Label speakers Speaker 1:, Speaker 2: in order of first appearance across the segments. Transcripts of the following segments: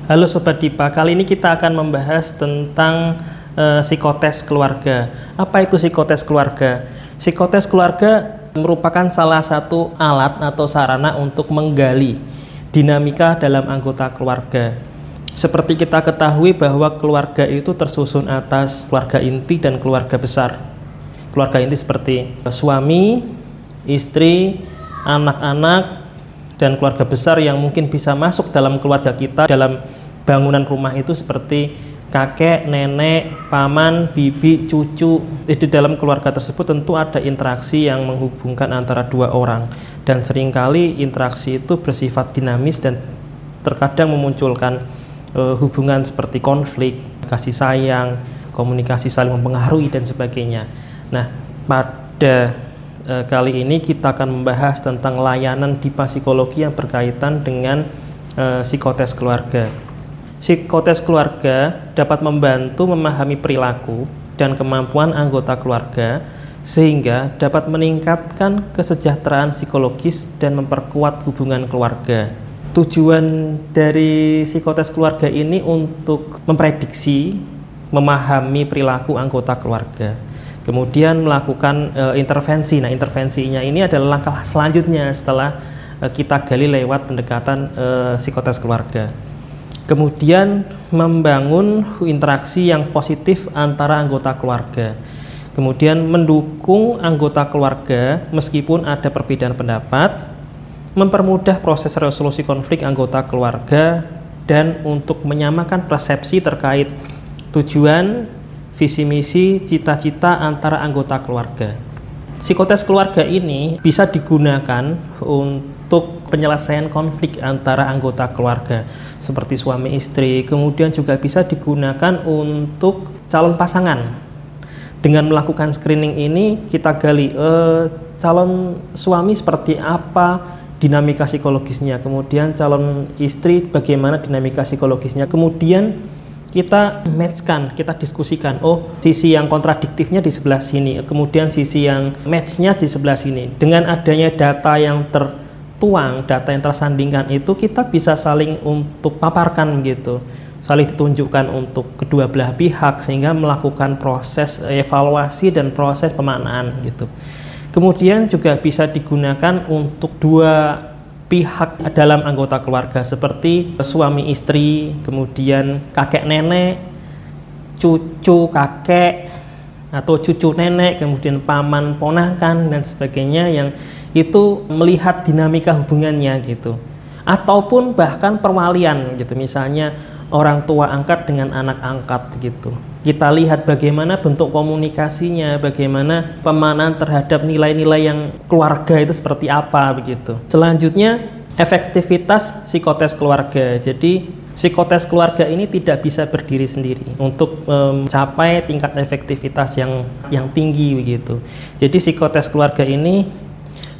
Speaker 1: Halo Sobat Dipa, kali ini kita akan membahas tentang psikotes keluarga. Apa itu psikotes keluarga? Psikotes keluarga merupakan salah satu alat atau sarana untuk menggali dinamika dalam anggota keluarga. Seperti kita ketahui bahwa keluarga itu tersusun atas keluarga inti dan keluarga besar. Keluarga inti seperti suami, istri, anak-anak, dan keluarga besar yang mungkin bisa masuk dalam keluarga kita dalam bangunan rumah itu seperti kakek, nenek, paman, bibi, cucu. Di dalam keluarga tersebut tentu ada interaksi yang menghubungkan antara dua orang, dan seringkali interaksi itu bersifat dinamis dan terkadang memunculkan hubungan seperti konflik, kasih sayang, komunikasi saling mempengaruhi dan sebagainya. Nah, pada kali ini kita akan membahas tentang layanan Dipa Psikologi yang berkaitan dengan psikotes keluarga. Psikotes keluarga dapat membantu memahami perilaku dan kemampuan anggota keluarga sehingga dapat meningkatkan kesejahteraan psikologis dan memperkuat hubungan keluarga. Tujuan dari psikotes keluarga ini untuk memprediksi, memahami perilaku anggota keluarga, kemudian melakukan intervensi. Nah, intervensinya ini adalah langkah selanjutnya setelah kita gali lewat pendekatan psikotes keluarga. Kemudian membangun interaksi yang positif antara anggota keluarga. Kemudian mendukung anggota keluarga meskipun ada perbedaan pendapat, mempermudah proses resolusi konflik anggota keluarga, dan untuk menyamakan persepsi terkait tujuan, visi misi, cita-cita antara anggota keluarga. Psikotes keluarga ini bisa digunakan untuk penyelesaian konflik antara anggota keluarga seperti suami istri, kemudian juga bisa digunakan untuk calon pasangan. Dengan melakukan screening ini kita gali calon suami seperti apa dinamika psikologisnya, kemudian calon istri bagaimana dinamika psikologisnya, kemudian kita matchkan, kita diskusikan, oh sisi yang kontradiktifnya di sebelah sini, kemudian sisi yang matchnya di sebelah sini. Dengan adanya data yang tertuang, data yang tersandingkan itu, kita bisa saling untuk paparkan gitu, saling ditunjukkan untuk kedua belah pihak sehingga melakukan proses evaluasi dan proses pemaknaan gitu. Kemudian juga bisa digunakan untuk dua pihak dalam anggota keluarga seperti suami istri, kemudian kakek nenek, cucu kakek atau cucu nenek, kemudian paman ponakan dan sebagainya, yang itu melihat dinamika hubungannya gitu. Ataupun bahkan perwalian gitu, misalnya orang tua angkat dengan anak angkat gitu. Kita lihat bagaimana bentuk komunikasinya, bagaimana pemaknaan terhadap nilai-nilai yang keluarga itu seperti apa begitu. Selanjutnya, efektivitas psikotes keluarga. Jadi psikotes keluarga ini tidak bisa berdiri sendiri untuk mencapai tingkat efektivitas yang tinggi begitu. Jadi psikotes keluarga ini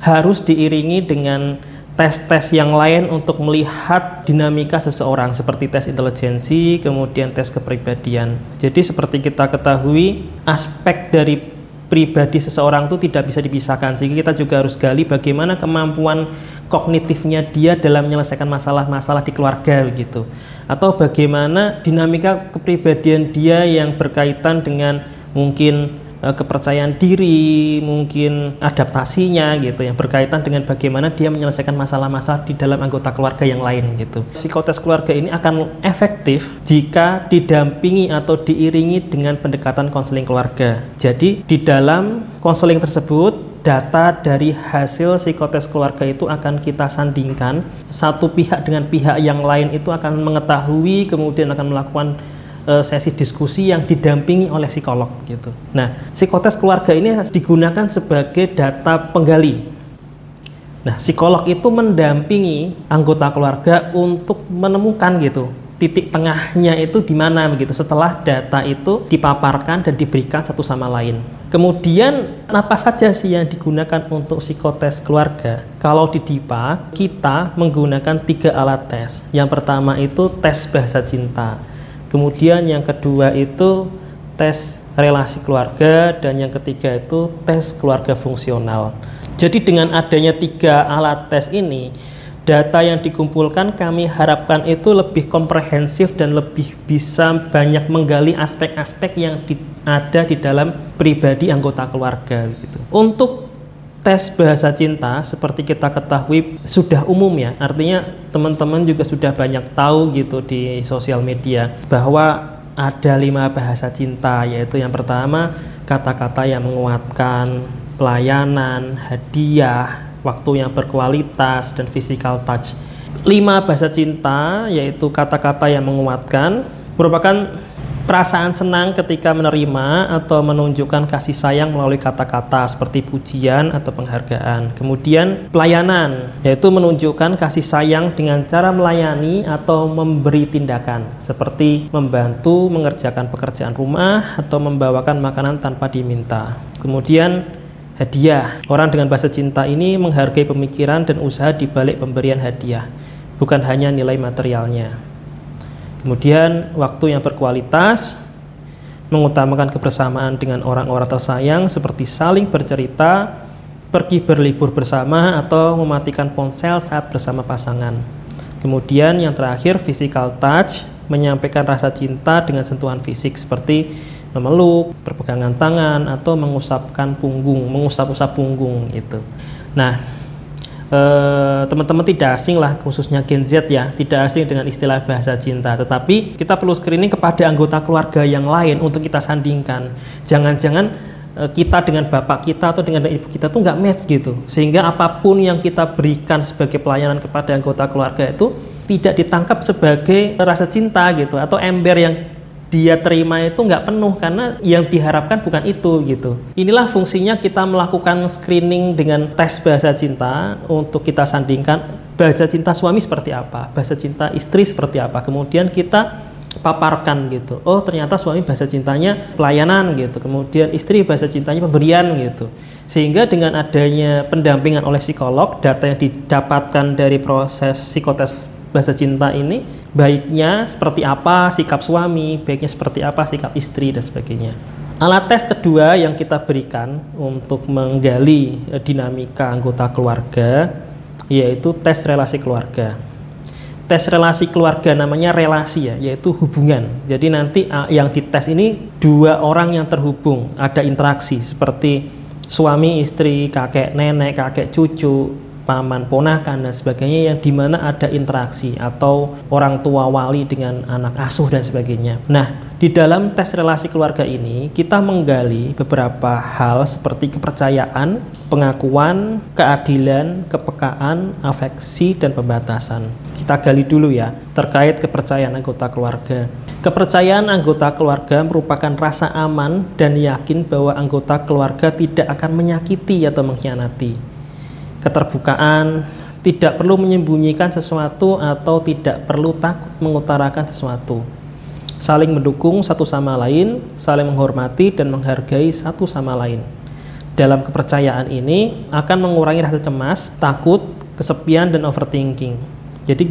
Speaker 1: harus diiringi dengan tes-tes yang lain untuk melihat dinamika seseorang seperti tes intelijensi, kemudian tes kepribadian. Jadi seperti kita ketahui, aspek dari pribadi seseorang itu tidak bisa dipisahkan, sehingga kita juga harus gali bagaimana kemampuan kognitifnya dia dalam menyelesaikan masalah-masalah di keluarga begitu, atau bagaimana dinamika kepribadian dia yang berkaitan dengan mungkin kepercayaan diri, mungkin adaptasinya gitu, yang berkaitan dengan bagaimana dia menyelesaikan masalah-masalah di dalam anggota keluarga yang lain gitu. Psikotes keluarga ini akan efektif jika didampingi atau diiringi dengan pendekatan konseling keluarga. Jadi di dalam konseling tersebut, data dari hasil psikotes keluarga itu akan kita sandingkan, satu pihak dengan pihak yang lain itu akan mengetahui, kemudian akan melakukan sesi diskusi yang didampingi oleh psikolog gitu. Nah, psikotes keluarga ini digunakan sebagai data penggali. Nah, psikolog itu mendampingi anggota keluarga untuk menemukan gitu titik tengahnya itu di mana begitu setelah data itu dipaparkan dan diberikan satu sama lain. Kemudian apa saja sih yang digunakan untuk psikotes keluarga? Kalau di Dipa kita menggunakan 3 alat tes. Yang pertama itu tes bahasa cinta. Kemudian yang kedua itu tes relasi keluarga, dan yang ketiga itu tes keluarga fungsional. Jadi dengan adanya 3 alat tes ini Data yang dikumpulkan kami harapkan itu lebih komprehensif dan lebih bisa banyak menggali aspek-aspek yang ada di dalam pribadi anggota keluarga gitu. Untuk tes bahasa cinta seperti kita ketahui sudah umum ya, artinya teman-teman juga sudah banyak tahu gitu di sosial media bahwa ada 5 bahasa cinta, yaitu yang pertama kata-kata yang menguatkan, pelayanan, hadiah, waktu yang berkualitas, dan physical touch. 5 bahasa cinta yaitu kata-kata yang menguatkan merupakan perasaan senang ketika menerima atau menunjukkan kasih sayang melalui kata-kata seperti pujian atau penghargaan. Kemudian pelayanan yaitu menunjukkan kasih sayang dengan cara melayani atau memberi tindakan seperti membantu mengerjakan pekerjaan rumah atau membawakan makanan tanpa diminta. Kemudian hadiah. Orang dengan bahasa cinta ini menghargai pemikiran dan usaha di balik pemberian hadiah, bukan hanya nilai materialnya. Kemudian waktu yang berkualitas, mengutamakan kebersamaan dengan orang-orang tersayang seperti saling bercerita, pergi berlibur bersama, atau mematikan ponsel saat bersama pasangan. Kemudian yang terakhir, physical touch, menyampaikan rasa cinta dengan sentuhan fisik seperti memeluk, berpegangan tangan, atau mengusapkan punggung, mengusap-usap punggung itu. Nah, teman-teman tidak asing lah, khususnya Gen Z ya, tidak asing dengan istilah bahasa cinta. Tetapi kita perlu screening kepada anggota keluarga yang lain untuk kita sandingkan. Jangan-jangan kita dengan bapak kita atau dengan ibu kita tuh nggak match gitu, sehingga apapun yang kita berikan sebagai pelayanan kepada anggota keluarga itu tidak ditangkap sebagai rasa cinta gitu, atau ember yang dia terima itu nggak penuh karena yang diharapkan bukan itu gitu. Inilah fungsinya kita melakukan screening dengan tes bahasa cinta untuk kita sandingkan bahasa cinta suami seperti apa, bahasa cinta istri seperti apa, kemudian kita paparkan gitu. Oh ternyata suami bahasa cintanya pelayanan gitu, kemudian istri bahasa cintanya pemberian gitu. Sehingga dengan adanya pendampingan oleh psikolog, data yang didapatkan dari proses psikotes bahasa cinta ini baiknya seperti apa sikap suami, baiknya seperti apa sikap istri, dan sebagainya. Alat tes kedua yang kita berikan untuk menggali dinamika anggota keluarga yaitu tes relasi keluarga. Tes relasi keluarga namanya relasi ya, yaitu hubungan. Jadi nanti yang dites ini 2 orang yang terhubung, ada interaksi seperti suami, istri, kakek, nenek, kakek, cucu, paman, ponakan, dan sebagainya, yang dimana ada interaksi atau orang tua wali dengan anak asuh dan sebagainya. Nah, di dalam tes relasi keluarga ini kita menggali beberapa hal seperti kepercayaan, pengakuan, keadilan, kepekaan, afeksi, dan pembatasan. Kita gali dulu ya terkait kepercayaan anggota keluarga. Kepercayaan anggota keluarga merupakan rasa aman dan yakin bahwa anggota keluarga tidak akan menyakiti atau mengkhianati. Keterbukaan, tidak perlu menyembunyikan sesuatu atau tidak perlu takut mengutarakan sesuatu. Saling mendukung satu sama lain, saling menghormati dan menghargai satu sama lain. Dalam kepercayaan ini akan mengurangi rasa cemas, takut, kesepian, dan overthinking. Jadi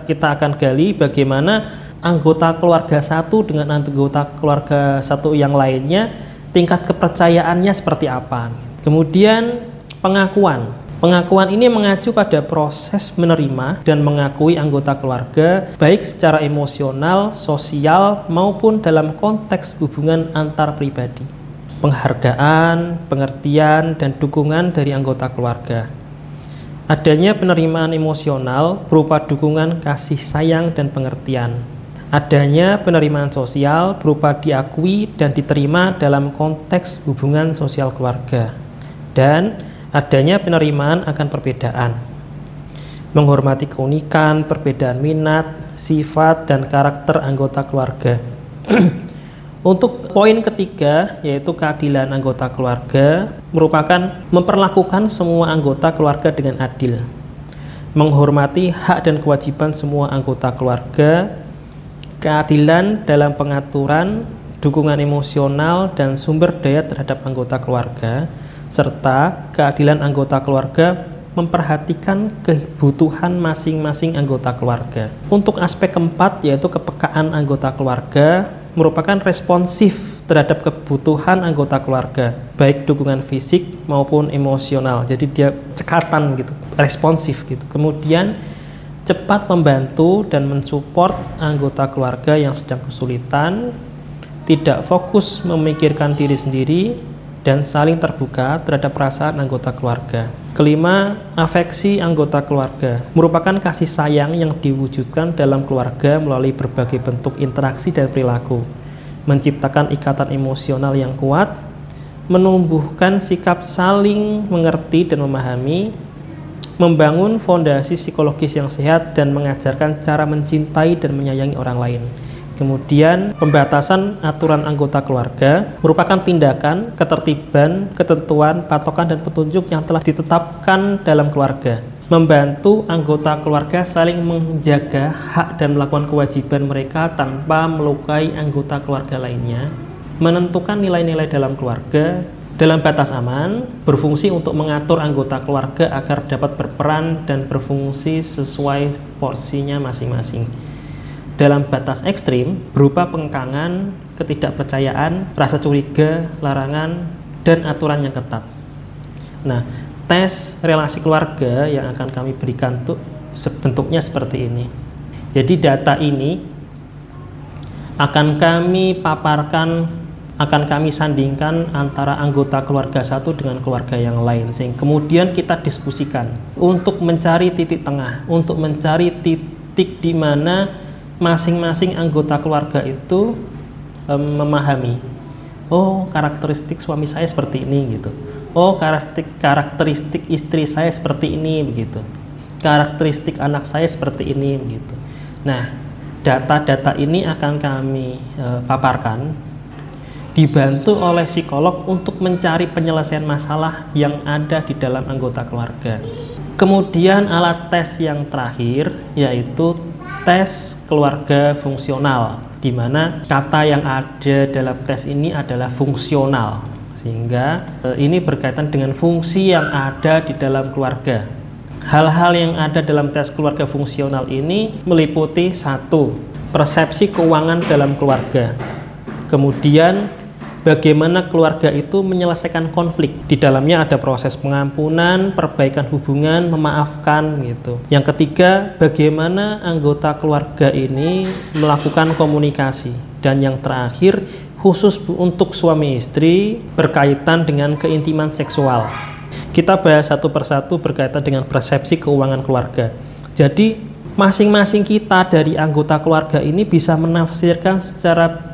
Speaker 1: kita akan gali bagaimana anggota keluarga satu dengan anggota keluarga satu yang lainnya, tingkat kepercayaannya seperti apa. Kemudian pengakuan. Pengakuan ini mengacu pada proses menerima dan mengakui anggota keluarga baik secara emosional, sosial, maupun dalam konteks hubungan antar pribadi. Penghargaan, pengertian, dan dukungan dari anggota keluarga. Adanya penerimaan emosional berupa dukungan kasih sayang dan pengertian. Adanya penerimaan sosial berupa diakui dan diterima dalam konteks hubungan sosial keluarga. Dan adanya penerimaan akan perbedaan, menghormati keunikan, perbedaan minat, sifat, dan karakter anggota keluarga. Untuk poin ketiga, yaitu keadilan anggota keluarga, merupakan memperlakukan semua anggota keluarga dengan adil, menghormati hak dan kewajiban semua anggota keluarga, keadilan dalam pengaturan, dukungan emosional, dan sumber daya terhadap anggota keluarga, serta keadilan anggota keluarga memperhatikan kebutuhan masing-masing anggota keluarga. Untuk aspek keempat yaitu kepekaan anggota keluarga merupakan responsif terhadap kebutuhan anggota keluarga, baik dukungan fisik maupun emosional. Jadi dia cekatan gitu, responsif gitu. Kemudian cepat membantu dan mensupport anggota keluarga yang sedang kesulitan, tidak fokus memikirkan diri sendiri, dan saling terbuka terhadap perasaan anggota keluarga. Kelima, afeksi anggota keluarga merupakan kasih sayang yang diwujudkan dalam keluarga melalui berbagai bentuk interaksi dan perilaku, menciptakan ikatan emosional yang kuat, menumbuhkan sikap saling mengerti dan memahami, membangun fondasi psikologis yang sehat, dan mengajarkan cara mencintai dan menyayangi orang lain. Kemudian, pembatasan aturan anggota keluarga merupakan tindakan, ketertiban, ketentuan, patokan, dan petunjuk yang telah ditetapkan dalam keluarga. Membantu anggota keluarga saling menjaga hak dan melakukan kewajiban mereka tanpa melukai anggota keluarga lainnya. Menentukan nilai-nilai dalam keluarga dalam batas aman, berfungsi untuk mengatur anggota keluarga agar dapat berperan dan berfungsi sesuai porsinya masing-masing. Dalam batas ekstrim, berupa pengkangan, ketidakpercayaan, rasa curiga, larangan, dan aturan yang ketat. Nah, tes relasi keluarga yang akan kami berikan tuh bentuknya seperti ini. Jadi data ini akan kami paparkan, akan kami sandingkan antara anggota keluarga satu dengan keluarga yang lain, sehingga kemudian kita diskusikan untuk mencari titik tengah, untuk mencari titik di mana masing-masing anggota keluarga itu memahami, oh karakteristik suami saya seperti ini gitu, oh karakteristik istri saya seperti ini begitu, karakteristik anak saya seperti ini begitu. Nah, data-data ini akan kami paparkan, dibantu oleh psikolog untuk mencari penyelesaian masalah yang ada di dalam anggota keluarga. Kemudian alat tes yang terakhir yaitu tes keluarga fungsional, di mana kata yang ada dalam tes ini adalah fungsional, sehingga ini berkaitan dengan fungsi yang ada di dalam keluarga. Hal-hal yang ada dalam tes keluarga fungsional ini meliputi: 1. Persepsi keuangan dalam keluarga. Kemudian bagaimana keluarga itu menyelesaikan konflik. Di dalamnya ada proses pengampunan, perbaikan hubungan, memaafkan gitu. Yang ketiga, bagaimana anggota keluarga ini melakukan komunikasi. Dan yang terakhir, khusus untuk suami istri berkaitan dengan keintiman seksual. Kita bahas satu persatu berkaitan dengan persepsi keuangan keluarga. Jadi masing-masing kita dari anggota keluarga ini bisa menafsirkan secara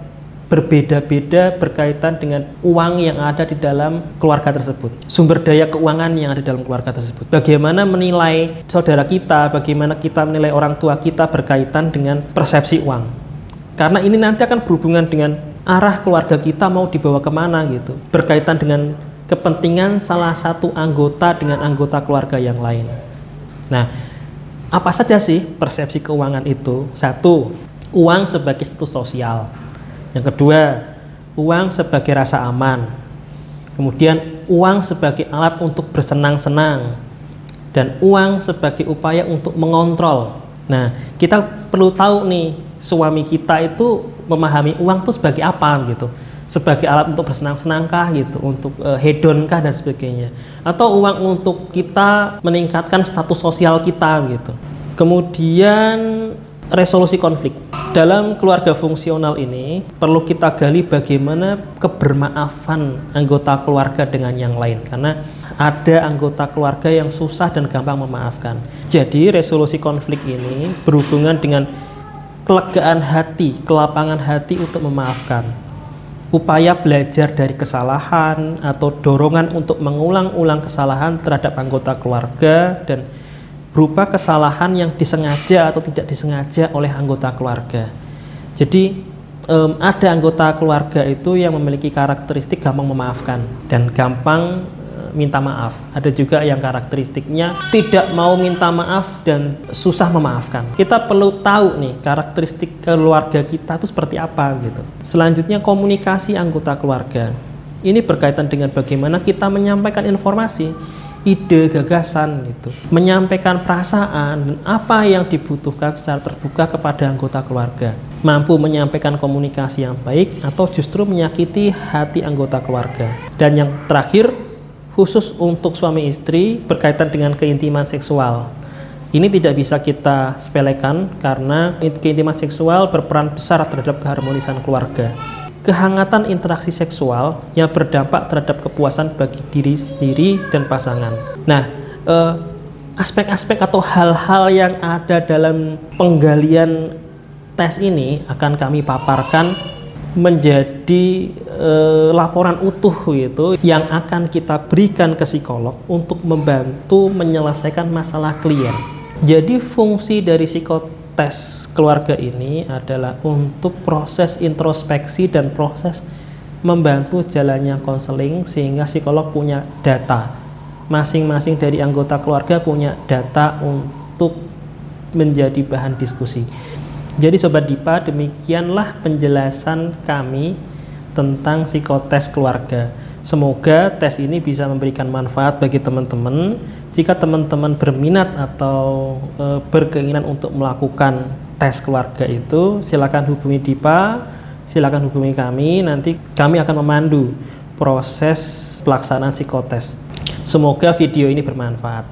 Speaker 1: berbeda-beda berkaitan dengan uang yang ada di dalam keluarga tersebut, sumber daya keuangan yang ada di dalam keluarga tersebut. Bagaimana menilai saudara kita, bagaimana kita menilai orang tua kita berkaitan dengan persepsi uang. Karena ini nanti akan berhubungan dengan arah keluarga kita mau dibawa kemana gitu, berkaitan dengan kepentingan salah satu anggota dengan anggota keluarga yang lain. Nah, apa saja sih persepsi keuangan itu? 1. Uang sebagai status sosial. Yang kedua, uang sebagai rasa aman. Kemudian uang sebagai alat untuk bersenang-senang. Dan uang sebagai upaya untuk mengontrol. Nah, kita perlu tahu nih, suami kita itu memahami uang itu sebagai apa gitu. Sebagai alat untuk bersenang-senangkah gitu, untuk hedonkah dan sebagainya. Atau uang untuk kita meningkatkan status sosial kita gitu. Kemudian resolusi konflik. Dalam keluarga fungsional ini perlu kita gali bagaimana kebermaafan anggota keluarga dengan yang lain, karena ada anggota keluarga yang susah dan gampang memaafkan. Jadi resolusi konflik ini berhubungan dengan kelegaan hati, kelapangan hati untuk memaafkan, upaya belajar dari kesalahan atau dorongan untuk mengulang-ulang kesalahan terhadap anggota keluarga, dan berupa kesalahan yang disengaja atau tidak disengaja oleh anggota keluarga. Jadi ada anggota keluarga itu yang memiliki karakteristik gampang memaafkan dan gampang minta maaf. Ada juga yang karakteristiknya tidak mau minta maaf dan susah memaafkan. Kita perlu tahu nih karakteristik keluarga kita itu seperti apa gitu. Selanjutnya, komunikasi anggota keluarga. Ini berkaitan dengan bagaimana kita menyampaikan informasi, ide, gagasan gitu, menyampaikan perasaan dan apa yang dibutuhkan secara terbuka kepada anggota keluarga, mampu menyampaikan komunikasi yang baik atau justru menyakiti hati anggota keluarga. Dan yang terakhir, khusus untuk suami istri berkaitan dengan keintiman seksual. Ini tidak bisa kita sepelekan karena keintiman seksual berperan besar terhadap keharmonisan keluarga. Kehangatan interaksi seksual yang berdampak terhadap kepuasan bagi diri sendiri dan pasangan. Nah, aspek-aspek atau hal-hal yang ada dalam penggalian tes ini akan kami paparkan menjadi laporan utuh gitu yang akan kita berikan ke psikolog untuk membantu menyelesaikan masalah klien. Jadi fungsi dari psikotes keluarga ini adalah untuk proses introspeksi dan proses membantu jalannya konseling sehingga psikolog punya data. Masing-masing dari anggota keluarga punya data untuk menjadi bahan diskusi. Jadi Sobat Dipa, demikianlah penjelasan kami tentang psikotes keluarga. Semoga tes ini bisa memberikan manfaat bagi teman-teman. Jika teman-teman berminat atau berkeinginan untuk melakukan tes keluarga itu, silakan hubungi Dipa, silakan hubungi kami. Nanti kami akan memandu proses pelaksanaan psikotes. Semoga video ini bermanfaat.